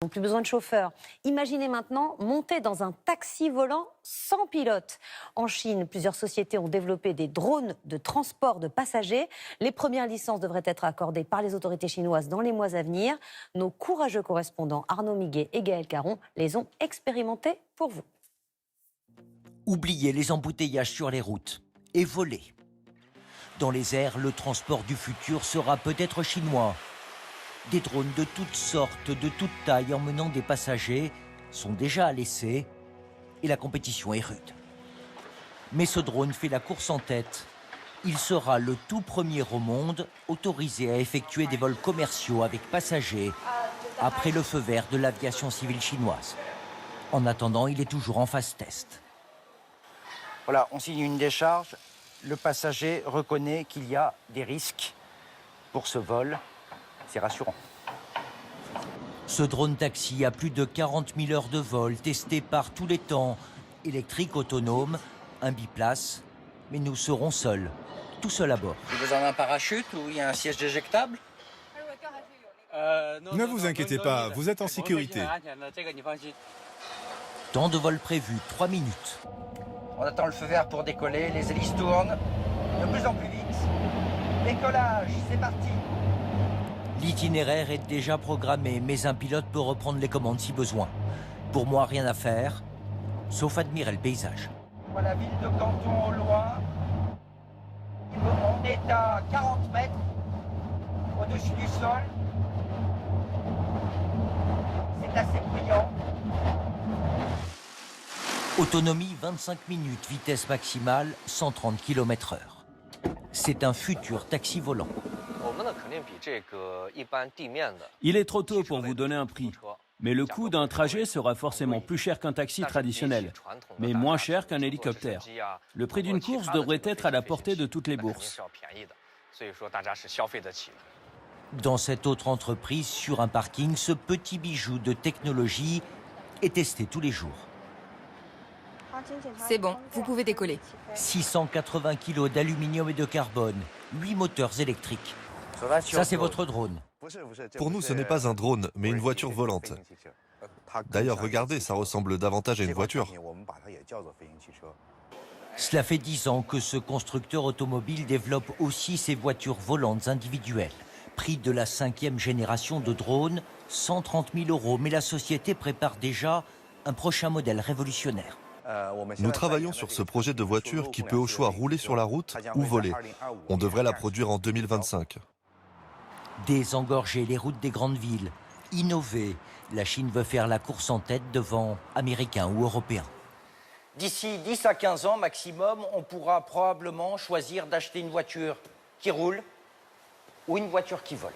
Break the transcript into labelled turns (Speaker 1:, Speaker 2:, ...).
Speaker 1: Donc plus besoin de chauffeur. Imaginez maintenant monter dans un taxi volant sans pilote. En Chine, plusieurs sociétés ont développé des drones de transport de passagers. Les premières licences devraient être accordées par les autorités chinoises dans les mois à venir. Nos courageux correspondants Arnaud Miguet et Gaël Caron les ont expérimentés pour vous.
Speaker 2: Oubliez les embouteillages sur les routes et volez. Dans les airs, le transport du futur sera peut-être chinois. Des drones de toutes sortes, de toutes tailles, emmenant des passagers, sont déjà à l'essai et la compétition est rude. Mais ce drone fait la course en tête. Il sera le tout premier au monde autorisé à effectuer des vols commerciaux avec passagers après le feu vert de l'aviation civile chinoise. En attendant, il est toujours en phase test.
Speaker 3: Voilà, on signe une décharge. Le passager reconnaît qu'il y a des risques pour ce vol. C'est rassurant.
Speaker 2: Ce drone taxi a plus de 40 000 heures de vol, testé par tous les temps. Électrique, autonome, un biplace. Mais nous serons seuls, tout seuls à bord.
Speaker 3: Vous avez besoin d'un parachute ou il y a un siège déjectable?
Speaker 4: Ne vous inquiétez pas, vous êtes en sécurité.
Speaker 2: Temps de vol prévu, 3 minutes.
Speaker 3: On attend le feu vert pour décoller. Les hélices tournent de plus en plus vite. Décollage, c'est parti.
Speaker 2: L'itinéraire est déjà programmé, mais un pilote peut reprendre les commandes si besoin. Pour moi, rien à faire, sauf admirer le paysage.
Speaker 3: On voit la ville de Canton au loin. On est à 40 mètres au-dessus du sol. C'est assez brillant.
Speaker 2: Autonomie 25 minutes, vitesse maximale 130 km/h. C'est un futur taxi volant.
Speaker 5: Il est trop tôt pour vous donner un prix, mais le coût d'un trajet sera forcément plus cher qu'un taxi traditionnel, mais moins cher qu'un hélicoptère. Le prix d'une course devrait être à la portée de toutes les bourses.
Speaker 2: Dans cette autre entreprise, sur un parking, ce petit bijou de technologie est testé tous les jours.
Speaker 6: C'est bon, vous pouvez décoller.
Speaker 2: 680 kg d'aluminium et de carbone, 8 moteurs électriques. Ça, c'est votre drone.
Speaker 7: Pour nous, ce n'est pas un drone, mais une voiture volante. D'ailleurs, regardez, ça ressemble davantage à une voiture.
Speaker 2: Cela fait 10 ans que ce constructeur automobile développe aussi ses voitures volantes individuelles. Prix de la 5e génération de drones, 130 000 €. Mais la société prépare déjà un prochain modèle révolutionnaire.
Speaker 7: Nous travaillons sur ce projet de voiture qui peut au choix rouler sur la route ou voler. On devrait la produire en 2025.
Speaker 2: Désengorger les routes des grandes villes, innover. La Chine veut faire la course en tête devant Américains ou Européens.
Speaker 3: D'ici 10 à 15 ans maximum, on pourra probablement choisir d'acheter une voiture qui roule ou une voiture qui vole.